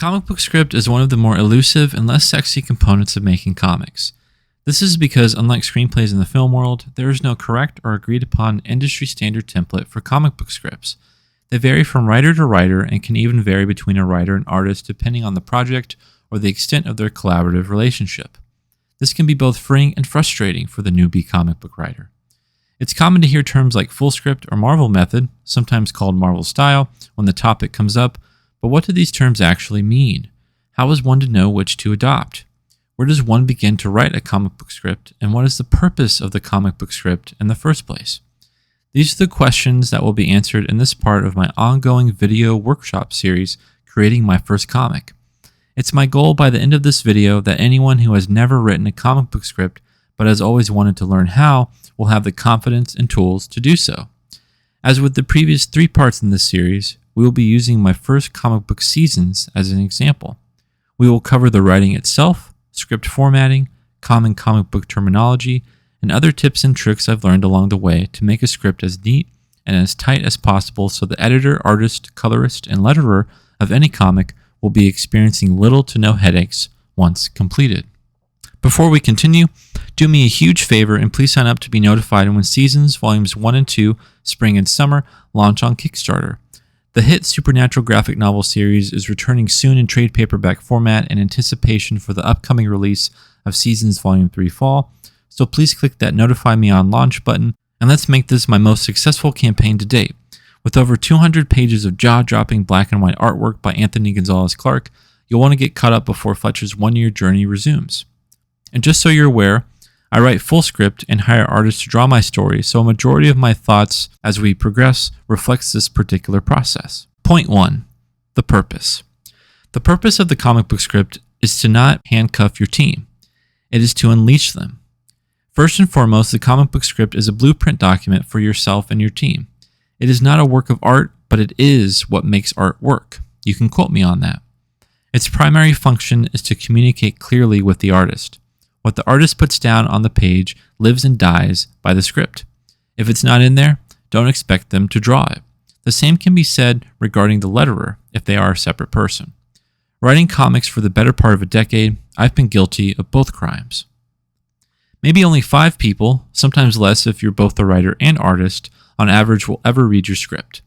comic book script is one of the more elusive and less sexy components of making comics. This is because, unlike screenplays in the film world, there is no correct or agreed upon industry standard template for comic book scripts. They vary from writer to writer and can even vary between a writer and artist depending on the project or the extent of their collaborative relationship. This can be both freeing and frustrating for the newbie comic book writer. It's common to hear terms like full script or Marvel method, sometimes called Marvel style, when the topic comes up, but what do these terms actually mean? How is one to know which to adopt? Where does one begin to write a comic book script, and what is the purpose of the comic book script in the first place? These are the questions that will be answered in this part of my ongoing video workshop series, Creating My First Comic. It's my goal by the end of this video that anyone who has never written a comic book script but has always wanted to learn how will have the confidence and tools to do so. As with the previous 3 parts in this series, we will be using my first comic book seasons as an example. We will cover the writing itself, script formatting, common comic book terminology, and other tips and tricks I've learned along the way to make a script as neat and as tight as possible so the editor, artist, colorist, and letterer of any comic will be experiencing little to no headaches once completed. Before we continue, do me a huge favor and please sign up to be notified when Seasons Volumes 1 and 2, Spring and Summer, launch on Kickstarter. The hit Supernatural graphic novel series is returning soon in trade paperback format in anticipation for the upcoming release of Seasons Volume 3 Fall, so please click that Notify Me on Launch button, and let's make this my most successful campaign to date. With over 200 pages of jaw-dropping black and white artwork by Anthony Gonzalez Clark, you'll want to get caught up before Fletcher's one-year journey resumes. And just so you're aware, I write full script and hire artists to draw my story, so a majority of my thoughts as we progress reflects this particular process. Point 1. The purpose. The purpose of the comic book script is to not handcuff your team. It is to unleash them. First and foremost, the comic book script is a blueprint document for yourself and your team. It is not a work of art, but it is what makes art work. You can quote me on that. Its primary function is to communicate clearly with the artist. What the artist puts down on the page lives and dies by the script. If it's not in there, don't expect them to draw it. The same can be said regarding the letterer if they are a separate person. Writing comics for the better part of a decade, I've been guilty of both crimes. Maybe only 5 people, sometimes less if you're both the writer and artist, on average will ever read your script.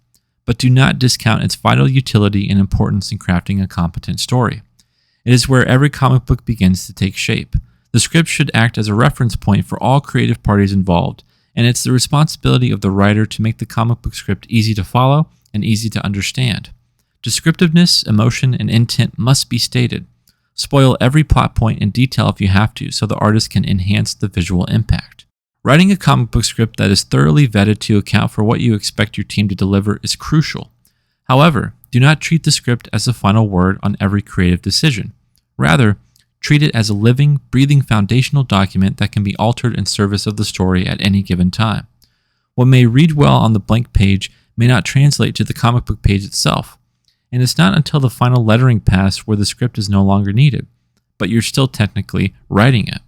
But do not discount its vital utility and importance in crafting a competent story. It is where every comic book begins to take shape. The script should act as a reference point for all creative parties involved, and it's the responsibility of the writer to make the comic book script easy to follow and easy to understand. Descriptiveness, emotion, and intent must be stated. Spoil every plot point in detail if you have to, so the artist can enhance the visual impact. Writing a comic book script that is thoroughly vetted to account for what you expect your team to deliver is crucial. However, do not treat the script as the final word on every creative decision. Rather, treat it as a living, breathing foundational document that can be altered in service of the story at any given time. What may read well on the blank page may not translate to the comic book page itself, and it's not until the final lettering pass where the script is no longer needed, but you're still technically writing it.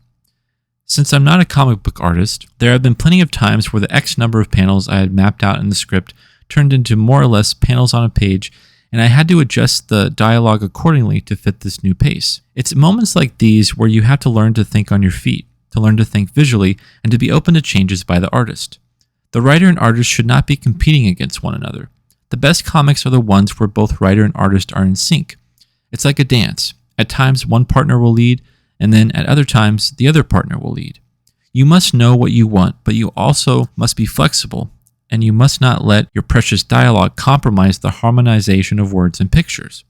Since I'm not a comic book artist, there have been plenty of times where the X number of panels I had mapped out in the script turned into more or less panels on a page, and I had to adjust the dialogue accordingly to fit this new pace. It's moments like these where you have to learn to think on your feet, to learn to think visually, and to be open to changes by the artist. The writer and artist should not be competing against one another. The best comics are the ones where both writer and artist are in sync. It's like a dance. At times, one partner will lead, and then at other times, the other partner will lead. You must know what you want, but you also must be flexible, and you must not let your precious dialogue compromise the harmonization of words and pictures.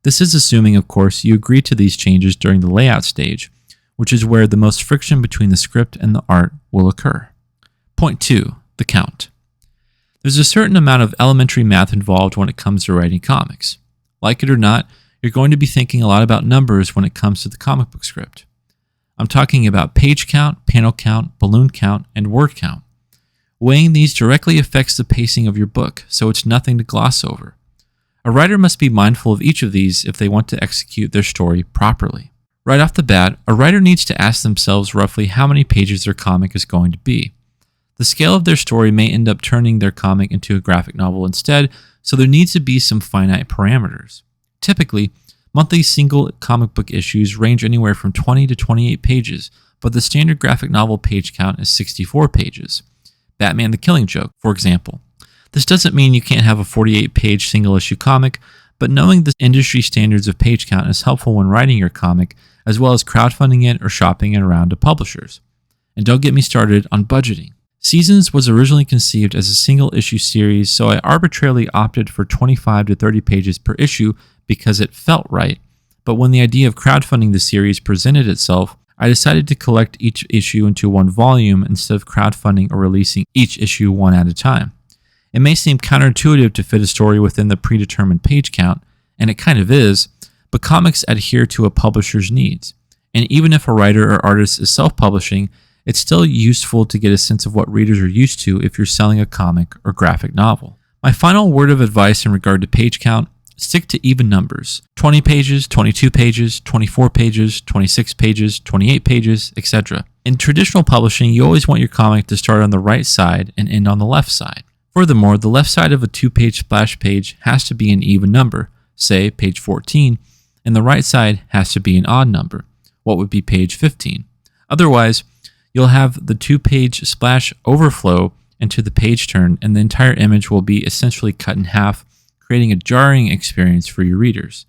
This is assuming, of course, you agree to these changes during the layout stage, which is where the most friction between the script and the art will occur. Point 2. The count. There's a certain amount of elementary math involved when it comes to writing comics. Like it or not, you're going to be thinking a lot about numbers when it comes to the comic book script. I'm talking about page count, panel count, balloon count, and word count. Weighing these directly affects the pacing of your book, so it's nothing to gloss over. A writer must be mindful of each of these if they want to execute their story properly. Right off the bat, a writer needs to ask themselves roughly how many pages their comic is going to be. The scale of their story may end up turning their comic into a graphic novel instead, so there needs to be some finite parameters. Typically, Monthly single comic book issues range anywhere from 20 to 28 pages, but the standard graphic novel page count is 64 pages. Batman the Killing Joke, for example. This doesn't mean you can't have a 48-page single-issue comic, but knowing the industry standards of page count is helpful when writing your comic, as well as crowdfunding it or shopping it around to publishers. And don't get me started on budgeting. Seasons was originally conceived as a single-issue series, so I arbitrarily opted for 25 to 30 pages per issue because it felt right. But when the idea of crowdfunding the series presented itself, I decided to collect each issue into one volume instead of crowdfunding or releasing each issue one at a time. It may seem counterintuitive to fit a story within the predetermined page count, and it kind of is, but comics adhere to a publisher's needs. And even if a writer or artist is self-publishing, it's still useful to get a sense of what readers are used to if you're selling a comic or graphic novel. My final word of advice in regard to page count: stick to even numbers. 20 pages, 22 pages, 24 pages, 26 pages, 28 pages, etc. In traditional publishing, you always want your comic to start on the right side and end on the left side. Furthermore, the left side of a 2-page splash page has to be an even number, say page 14, and the right side has to be an odd number, what would be page 15. Otherwise, you'll have the 2-page splash overflow into the page turn, and the entire image will be essentially cut in half, creating a jarring experience for your readers.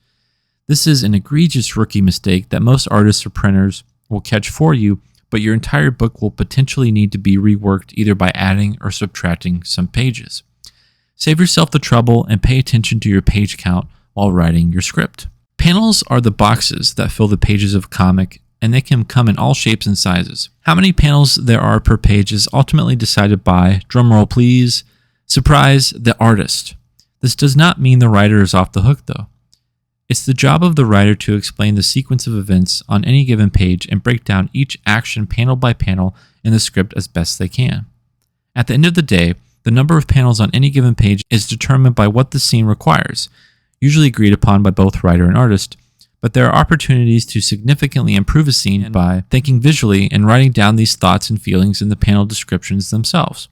This is an egregious rookie mistake that most artists or printers will catch for you, but your entire book will potentially need to be reworked either by adding or subtracting some pages. Save yourself the trouble and pay attention to your page count while writing your script. Panels are the boxes that fill the pages of a comic, and they can come in all shapes and sizes. How many panels there are per page is ultimately decided by, drumroll please, surprise, the artist. This does not mean the writer is off the hook though. It's the job of the writer to explain the sequence of events on any given page and break down each action panel by panel in the script as best they can. At the end of the day, the number of panels on any given page is determined by what the scene requires, usually agreed upon by both writer and artist, but there are opportunities to significantly improve a scene by thinking visually and writing down these thoughts and feelings in the panel descriptions themselves.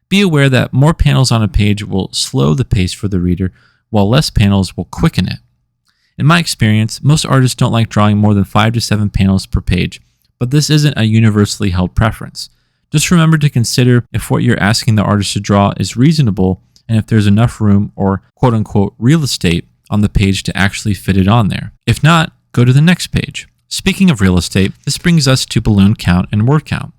Be aware that more panels on a page will slow the pace for the reader, while less panels will quicken it. In my experience, most artists don't like drawing more than 5 to 7 panels per page, but this isn't a universally held preference. Just remember to consider if what you're asking the artist to draw is reasonable and if there's enough room or quote-unquote real estate on the page to actually fit it on there. If not, go to the next page. Speaking of real estate, this brings us to balloon count and word count.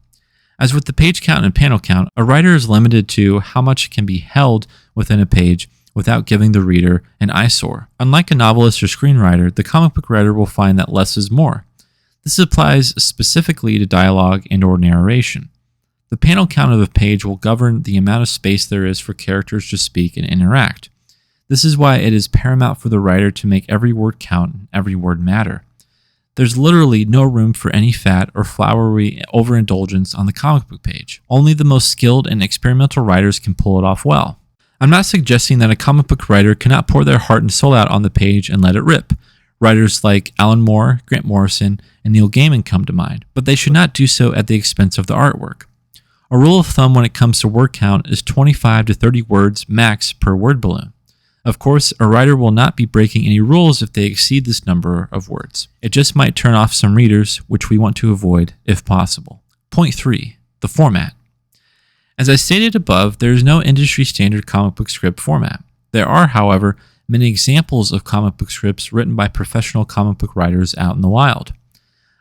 As with the page count and panel count, a writer is limited to how much can be held within a page without giving the reader an eyesore. Unlike a novelist or screenwriter, the comic book writer will find that less is more. This applies specifically to dialogue and or narration. The panel count of a page will govern the amount of space there is for characters to speak and interact. This is why it is paramount for the writer to make every word count and every word matter. There's literally no room for any fat or flowery overindulgence on the comic book page. Only the most skilled and experimental writers can pull it off well. I'm not suggesting that a comic book writer cannot pour their heart and soul out on the page and let it rip. Writers like Alan Moore, Grant Morrison, and Neil Gaiman come to mind, but they should not do so at the expense of the artwork. A rule of thumb when it comes to word count is 25 to 30 words max per word balloon. Of course, a writer will not be breaking any rules if they exceed this number of words. It just might turn off some readers, which we want to avoid if possible. Point 3. The format. As I stated above, there is no industry standard comic book script format. There are, however, many examples of comic book scripts written by professional comic book writers out in the wild.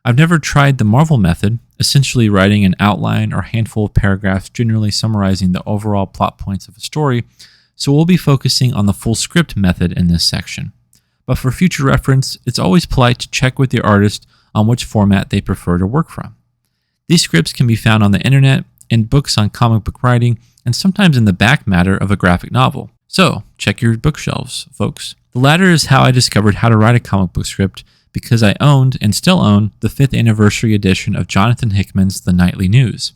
I've never tried the Marvel method, essentially writing an outline or handful of paragraphs generally summarizing the overall plot points of a story, so we'll be focusing on the full script method in this section. But for future reference, it's always polite to check with your artist on which format they prefer to work from. These scripts can be found on the internet, in books on comic book writing, and sometimes in the back matter of a graphic novel. So, check your bookshelves, folks. The latter is how I discovered how to write a comic book script because I owned and still own the 5th anniversary edition of Jonathan Hickman's The Nightly News.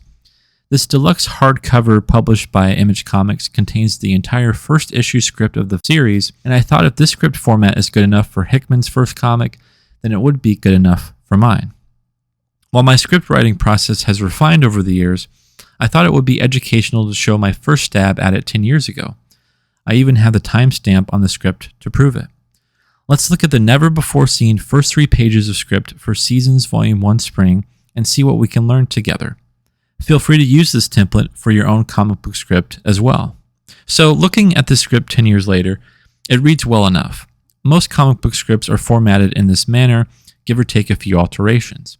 This deluxe hardcover published by Image Comics contains the entire first issue script of the series, and I thought if this script format is good enough for Hickman's first comic, then it would be good enough for mine. While my script writing process has refined over the years, I thought it would be educational to show my first stab at it 10 years ago. I even have the timestamp on the script to prove it. Let's look at the never-before-seen first 3 pages of script for Seasons Volume 1 Spring and see what we can learn together. Feel free to use this template for your own comic book script as well. So, looking at this script 10 years later, it reads well enough. Most comic book scripts are formatted in this manner, give or take a few alterations.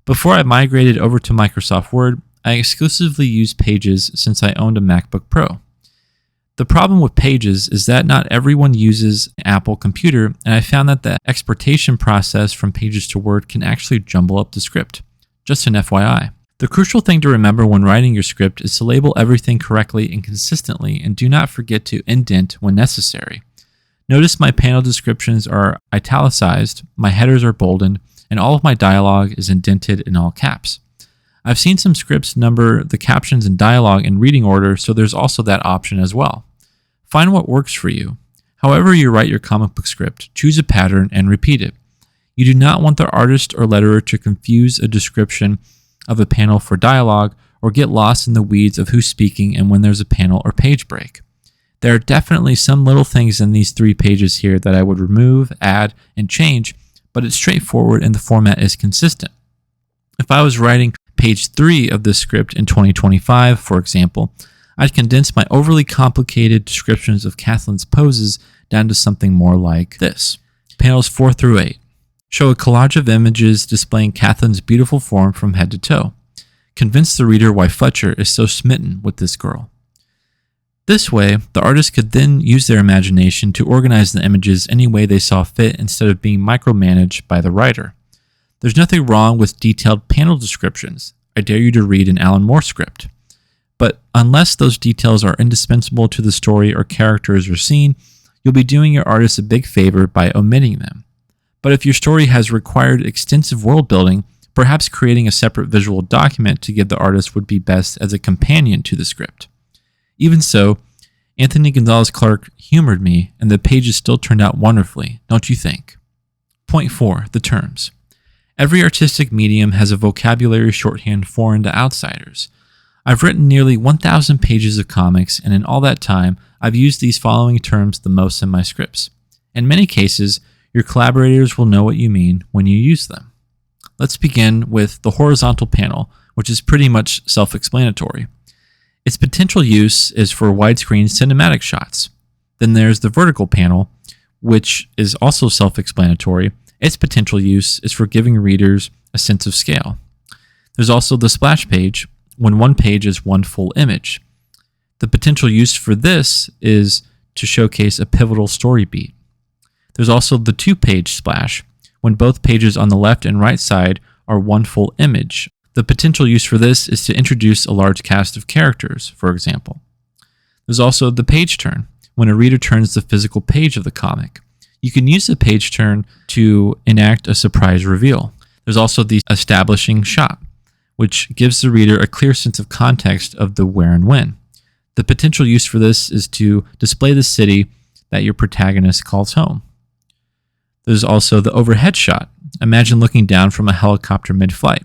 Before I migrated over to Microsoft Word, I exclusively used Pages since I owned a MacBook Pro. The problem with Pages is that not everyone uses an Apple computer, and I found that the exportation process from Pages to Word can actually jumble up the script. Just an FYI. The crucial thing to remember when writing your script is to label everything correctly and consistently, and do not forget to indent when necessary. Notice my panel descriptions are italicized, my headers are boldened, and all of my dialogue is indented in all caps. I've seen some scripts number the captions and dialogue in reading order, so there's also that option as well. Find what works for you. However you write your comic book script, choose a pattern and repeat it. You do not want the artist or letterer to confuse a description of a panel for dialogue or get lost in the weeds of who's speaking and when there's a panel or page break. There are definitely some little things in these 3 pages here that I would remove, add, and change, but it's straightforward and the format is consistent. If I was writing page 3 of this script in 2025, for example, I'd condense my overly complicated descriptions of Kathleen's poses down to something more like this. Panels 4 through 8. Show a collage of images displaying Kathleen's beautiful form from head to toe. Convince the reader why Fletcher is so smitten with this girl. This way, the artist could then use their imagination to organize the images any way they saw fit instead of being micromanaged by the writer. There's nothing wrong with detailed panel descriptions. I dare you to read an Alan Moore script. But unless those details are indispensable to the story or characters or scene, you'll be doing your artist a big favor by omitting them. But if your story has required extensive world building, perhaps creating a separate visual document to give the artist would be best as a companion to the script. Even so, Anthony Gonzalez Clark humored me, and the pages still turned out wonderfully, don't you think? Point 4. The terms. Every artistic medium has a vocabulary shorthand foreign to outsiders. I've written nearly 1,000 pages of comics, and in all that time, I've used these following terms the most in my scripts. In many cases, your collaborators will know what you mean when you use them. Let's begin with the horizontal panel, which is pretty much self-explanatory. Its potential use is for widescreen cinematic shots. Then there's the vertical panel, which is also self-explanatory. Its potential use is for giving readers a sense of scale. There's also the splash page, when one page is one full image. The potential use for this is to showcase a pivotal story beat. There's also the 2-page splash, when both pages on the left and right side are one full image. The potential use for this is to introduce a large cast of characters, for example. There's also the page turn, when a reader turns the physical page of the comic. You can use the page turn to enact a surprise reveal. There's also the establishing shot, which gives the reader a clear sense of context of the where and when. The potential use for this is to display the city that your protagonist calls home. There's also the overhead shot. Imagine looking down from a helicopter mid-flight.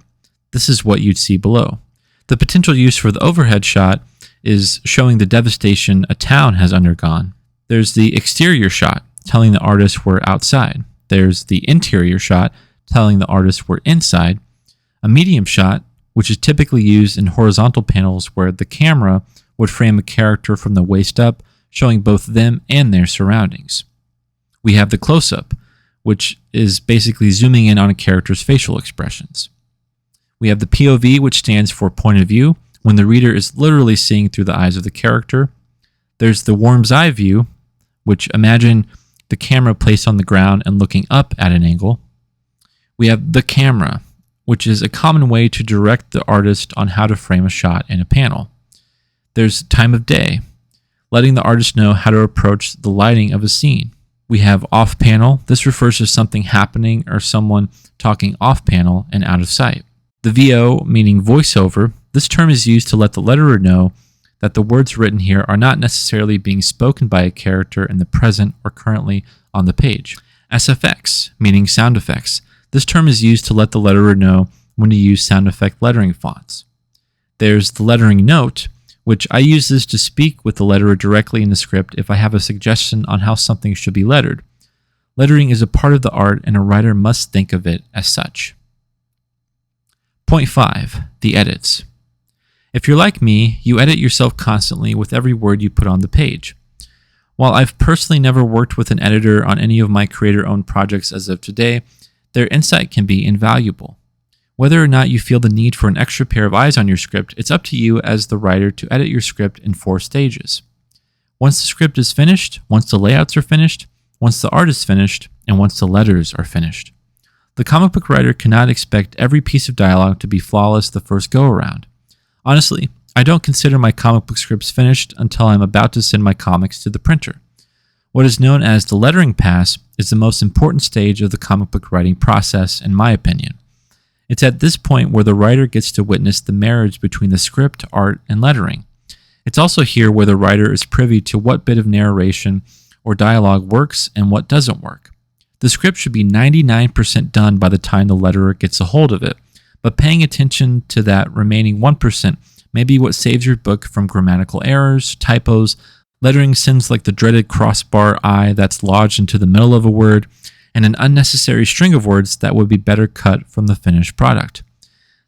This is what you'd see below. The potential use for the overhead shot is showing the devastation a town has undergone. There's the exterior shot, telling the artist we're outside. There's the interior shot, telling the artist we're inside. A medium shot, which is typically used in horizontal panels where the camera would frame a character from the waist up, showing both them and their surroundings. We have the close-up, which is basically zooming in on a character's facial expressions. We have the POV, which stands for point of view, when the reader is literally seeing through the eyes of the character. There's the worm's eye view, which imagine the camera placed on the ground and looking up at an angle. We have the camera, which is a common way to direct the artist on how to frame a shot in a panel. There's time of day, letting the artist know how to approach the lighting of a scene. We have off panel. This refers to something happening or someone talking off panel and out of sight. The VO, meaning voiceover, this term is used to let the letterer know that the words written here are not necessarily being spoken by a character in the present or currently on the page. SFX, meaning sound effects. This term is used to let the letterer know when to use sound effect lettering fonts. There's the lettering note, which I use this to speak with the letterer directly in the script if I have a suggestion on how something should be lettered. Lettering is a part of the art, and a writer must think of it as such. Point 5. The edits. If you're like me, you edit yourself constantly with every word you put on the page. While I've personally never worked with an editor on any of my creator-owned projects as of today, their insight can be invaluable. Whether or not you feel the need for an extra pair of eyes on your script, it's up to you as the writer to edit your script in 4 stages. Once the script is finished, once the layouts are finished, once the art is finished, and once the letters are finished. The comic book writer cannot expect every piece of dialogue to be flawless the first go-around. Honestly, I don't consider my comic book scripts finished until I'm about to send my comics to the printer. What is known as the lettering pass is the most important stage of the comic book writing process, in my opinion. It's at this point where the writer gets to witness the marriage between the script, art, and lettering. It's also here where the writer is privy to what bit of narration or dialogue works and what doesn't work. The script should be 99% done by the time the letterer gets a hold of it, but paying attention to that remaining 1% may be what saves your book from grammatical errors, typos, lettering sins like the dreaded crossbar I that's lodged into the middle of a word, and an unnecessary string of words that would be better cut from the finished product.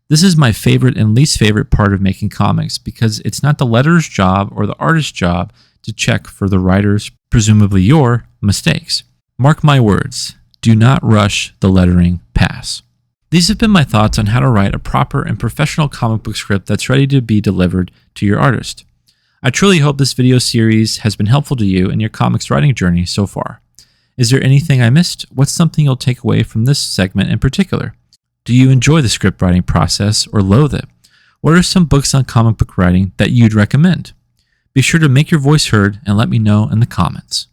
This is my favorite and least favorite part of making comics because it's not the letterer's job or the artist's job to check for the writer's, presumably your, mistakes. Mark my words, do not rush the lettering pass. These have been my thoughts on how to write a proper and professional comic book script that's ready to be delivered to your artist. I truly hope this video series has been helpful to you in your comics writing journey so far. Is there anything I missed? What's something you'll take away from this segment in particular? Do you enjoy the script writing process or loathe it? What are some books on comic book writing that you'd recommend? Be sure to make your voice heard and let me know in the comments.